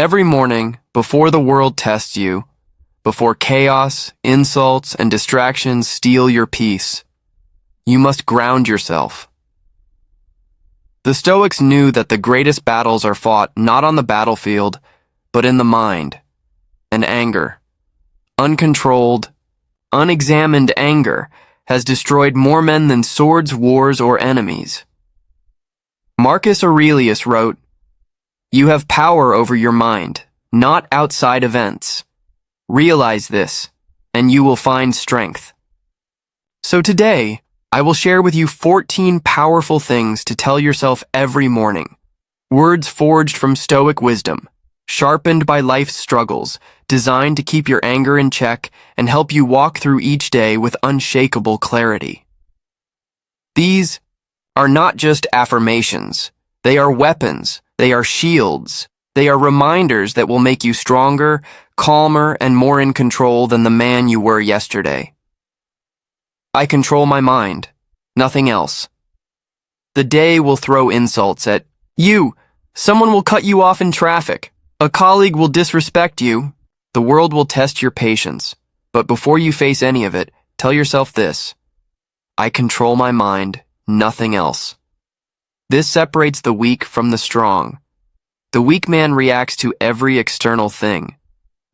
Every morning, before the world tests you, before chaos, insults, and distractions steal your peace, you must ground yourself. The Stoics knew that the greatest battles are fought not on the battlefield, but in the mind. And anger, uncontrolled, unexamined anger, has destroyed more men than swords, wars, or enemies. Marcus Aurelius wrote, "You have power over your mind, not outside events. Realize this, and you will find strength." So today, I will share with you 14 powerful things to tell yourself every morning. Words forged from Stoic wisdom, sharpened by life's struggles, designed to keep your anger in check and help you walk through each day with unshakable clarity. These are not just affirmations. They are weapons. They are shields. They are reminders that will make you stronger, calmer, and more in control than the man you were yesterday. I control my mind, nothing else. The day will throw insults at you. Someone will cut you off in traffic. A colleague will disrespect you. The world will test your patience. But before you face any of it, tell yourself this: I control my mind, nothing else. This separates the weak from the strong. The weak man reacts to every external thing.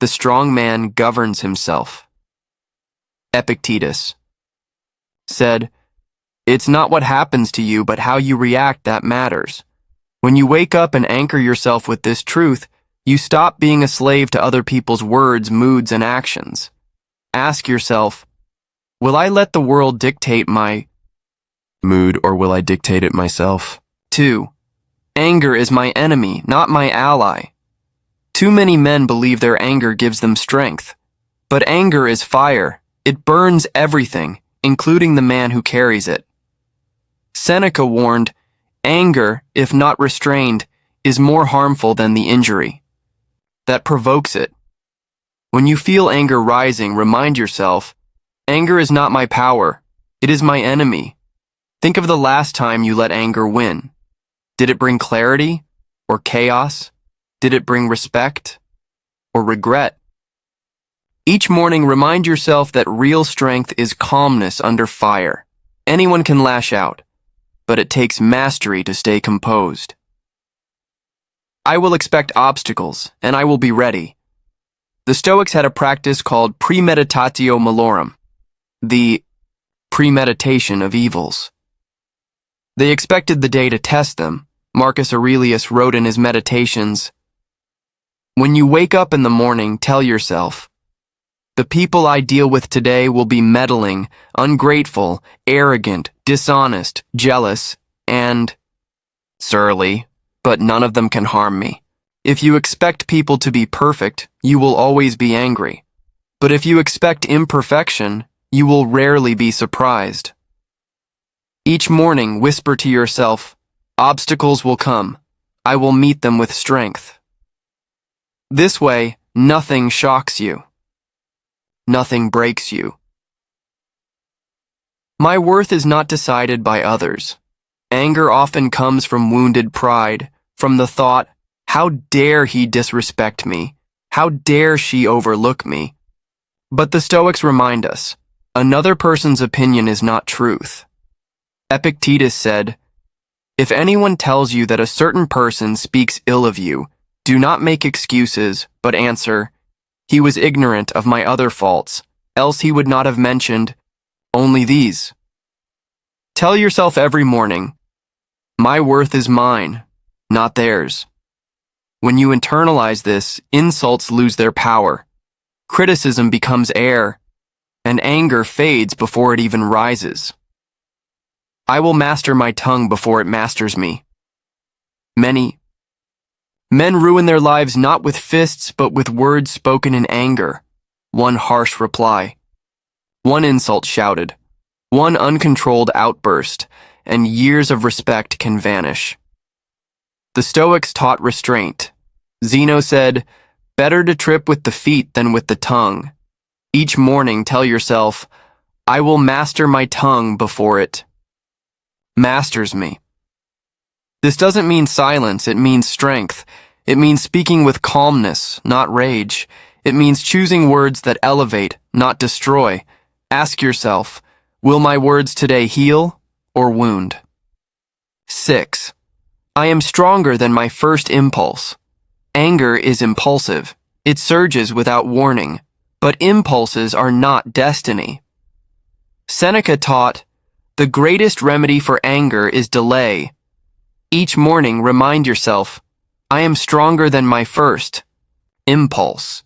The strong man governs himself. Epictetus said, "It's not what happens to you, but how you react that matters." When you wake up and anchor yourself with this truth, you stop being a slave to other people's words, moods, and actions. Ask yourself, will I let the world dictate my mood, or will I dictate it myself? 2. Anger is my enemy, not my ally. Too many men believe their anger gives them strength. But anger is fire. It burns everything, including the man who carries it. Seneca warned, anger, if not restrained, is more harmful than the injury that provokes it. When you feel anger rising, remind yourself, anger is not my power. It is my enemy. Think of the last time you let anger win. Did it bring clarity or chaos? Did it bring respect or regret? Each morning, remind yourself that real strength is calmness under fire. Anyone can lash out, but it takes mastery to stay composed. I will expect obstacles, and I will be ready. The Stoics had a practice called premeditatio malorum, the premeditation of evils. They expected the day to test them. Marcus Aurelius wrote in his Meditations, "When you wake up in the morning, tell yourself, the people I deal with today will be meddling, ungrateful, arrogant, dishonest, jealous, and surly, but none of them can harm me. If you expect people to be perfect, you will always be angry. But if you expect imperfection, you will rarely be surprised." Each morning, whisper to yourself, obstacles will come. I will meet them with strength. This way, nothing shocks you. Nothing breaks you. My worth is not decided by others. Anger often comes from wounded pride, from the thought, how dare he disrespect me? How dare she overlook me? But the Stoics remind us, another person's opinion is not truth. Epictetus said, "If anyone tells you that a certain person speaks ill of you, do not make excuses, but answer, he was ignorant of my other faults, else he would not have mentioned only these." Tell yourself every morning, my worth is mine, not theirs. When you internalize this, insults lose their power, criticism becomes air, and anger fades before it even rises. I will master my tongue before it masters me. Many men ruin their lives not with fists, but with words spoken in anger. One harsh reply, one insult shouted, one uncontrolled outburst, and years of respect can vanish. The Stoics taught restraint. Zeno said, "Better to trip with the feet than with the tongue." Each morning tell yourself, I will master my tongue before it masters me. This doesn't mean silence, it means strength. It means speaking with calmness, not rage. It means choosing words that elevate, not destroy. Ask yourself, will my words today heal or wound? 6. I am stronger than my first impulse. Anger is impulsive. It surges without warning. But impulses are not destiny. Seneca taught, the greatest remedy for anger is delay. Each morning, remind yourself, I am stronger than my first impulse.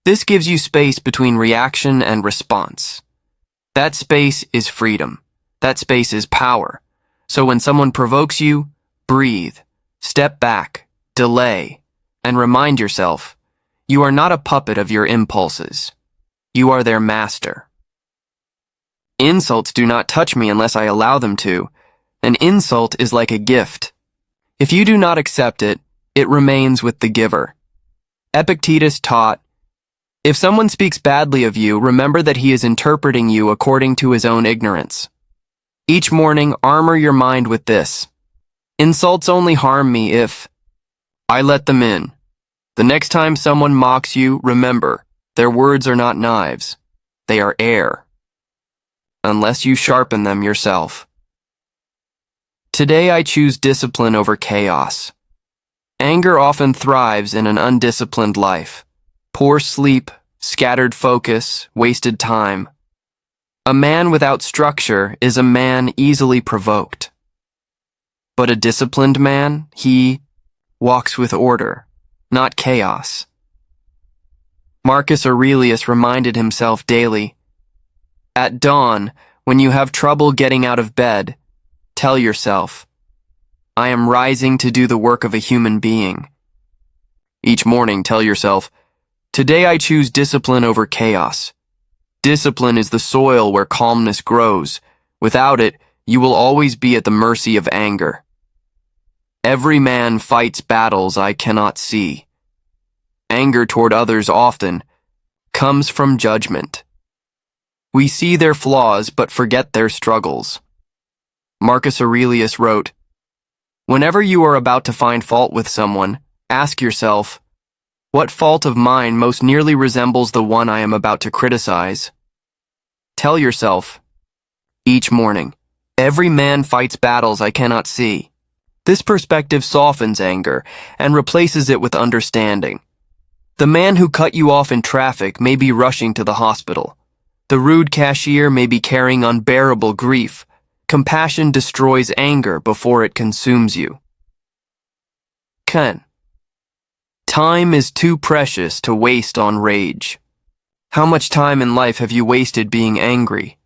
This gives you space between reaction and response. That space is freedom. That space is power. So when someone provokes you, breathe, step back, delay, and remind yourself, you are not a puppet of your impulses. You are their master. Insults do not touch me unless I allow them to. An insult is like a gift. If you do not accept it, it remains with the giver. Epictetus taught, if someone speaks badly of you, remember that he is interpreting you according to his own ignorance. Each morning, armor your mind with this. Insults only harm me if I let them in. The next time someone mocks you, remember, their words are not knives. They are air. Unless you sharpen them yourself. Today I choose discipline over chaos. Anger often thrives in an undisciplined life. Poor sleep, scattered focus, wasted time. A man without structure is a man easily provoked. But a disciplined man, he walks with order, not chaos. Marcus Aurelius reminded himself daily, at dawn, when you have trouble getting out of bed, tell yourself, I am rising to do the work of a human being. Each morning, tell yourself, today I choose discipline over chaos. Discipline is the soil where calmness grows. Without it, you will always be at the mercy of anger. Every man fights battles I cannot see. Anger toward others often comes from judgment. We see their flaws but forget their struggles. Marcus Aurelius wrote, whenever you are about to find fault with someone, ask yourself, what fault of mine most nearly resembles the one I am about to criticize? Tell yourself, each morning, every man fights battles I cannot see. This perspective softens anger and replaces it with understanding. The man who cut you off in traffic may be rushing to the hospital. The rude cashier may be carrying unbearable grief. Compassion destroys anger before it consumes you. 10. Time is too precious to waste on rage. How much time in life have you wasted being angry?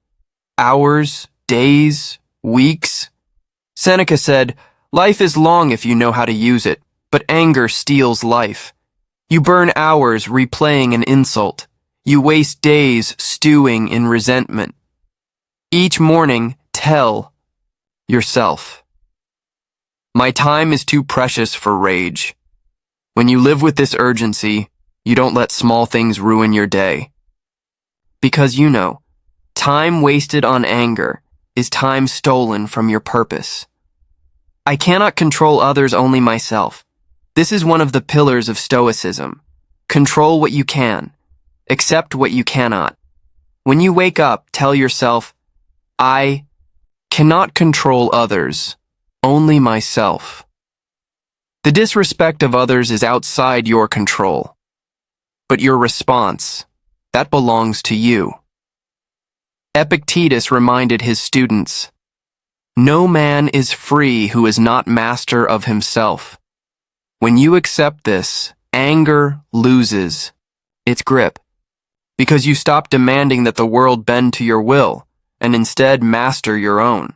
Hours, days, weeks? Seneca said, life is long if you know how to use it, but anger steals life. You burn hours replaying an insult. You waste days stewing in resentment. Each morning, tell yourself, my time is too precious for rage. When you live with this urgency, you don't let small things ruin your day. Because you know, time wasted on anger is time stolen from your purpose. I cannot control others, only myself. This is one of the pillars of Stoicism. Control what you can. Accept what you cannot. When you wake up, tell yourself, I cannot control others, only myself. The disrespect of others is outside your control. But your response, that belongs to you. Epictetus reminded his students, no man is free who is not master of himself. When you accept this, anger loses its grip, because you stop demanding that the world bend to your will, and instead master your own.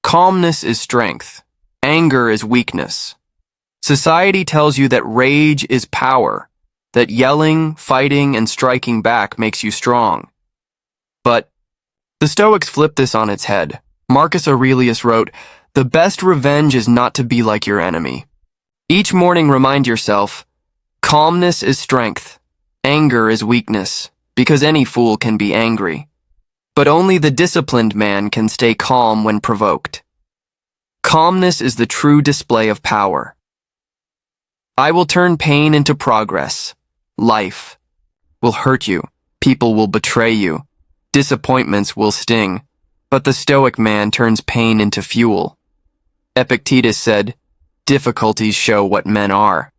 Calmness is strength. Anger is weakness. Society tells you that rage is power, that yelling, fighting, and striking back makes you strong. But the Stoics flipped this on its head. Marcus Aurelius wrote, the best revenge is not to be like your enemy. Each morning remind yourself, calmness is strength, anger is weakness, because any fool can be angry. But only the disciplined man can stay calm when provoked. Calmness is the true display of power. I will turn pain into progress. Life will hurt you. People will betray you. Disappointments will sting. But the Stoic man turns pain into fuel. Epictetus said, difficulties show what men are.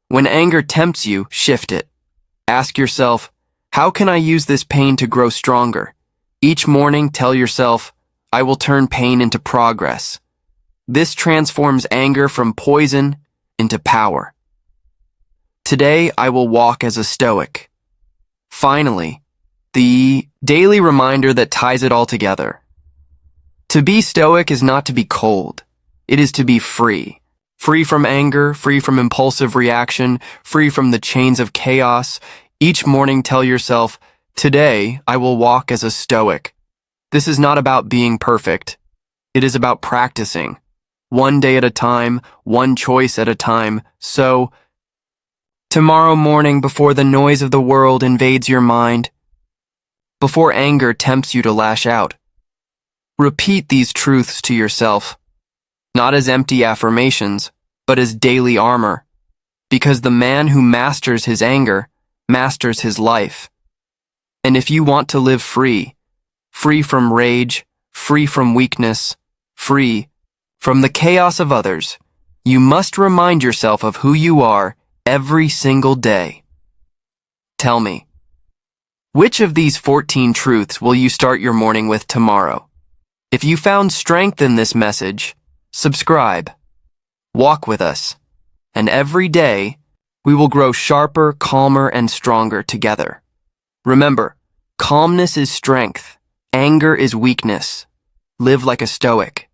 When anger tempts you, shift it. Ask yourself, how can I use this pain to grow stronger? Each morning, tell yourself, I will turn pain into progress. This transforms anger from poison into power. Today, I will walk as a Stoic. Finally, the daily reminder that ties it all together. To be Stoic is not to be cold. It is to be free. Free from anger, free from impulsive reaction, free from the chains of chaos. Each morning tell yourself, today I will walk as a Stoic. This is not about being perfect. It is about practicing. One day at a time, one choice at a time. So, tomorrow morning before the noise of the world invades your mind, before anger tempts you to lash out, repeat these truths to yourself, not as empty affirmations, but as daily armor, because the man who masters his anger masters his life. And if you want to live free, free from rage, free from weakness, free from the chaos of others, you must remind yourself of who you are every single day. Tell me, which of these 14 truths will you start your morning with tomorrow? If you found strength in this message, subscribe. Walk with us, and every day we will grow sharper, calmer, and stronger together. Remember, calmness is strength, anger is weakness. Live like a Stoic.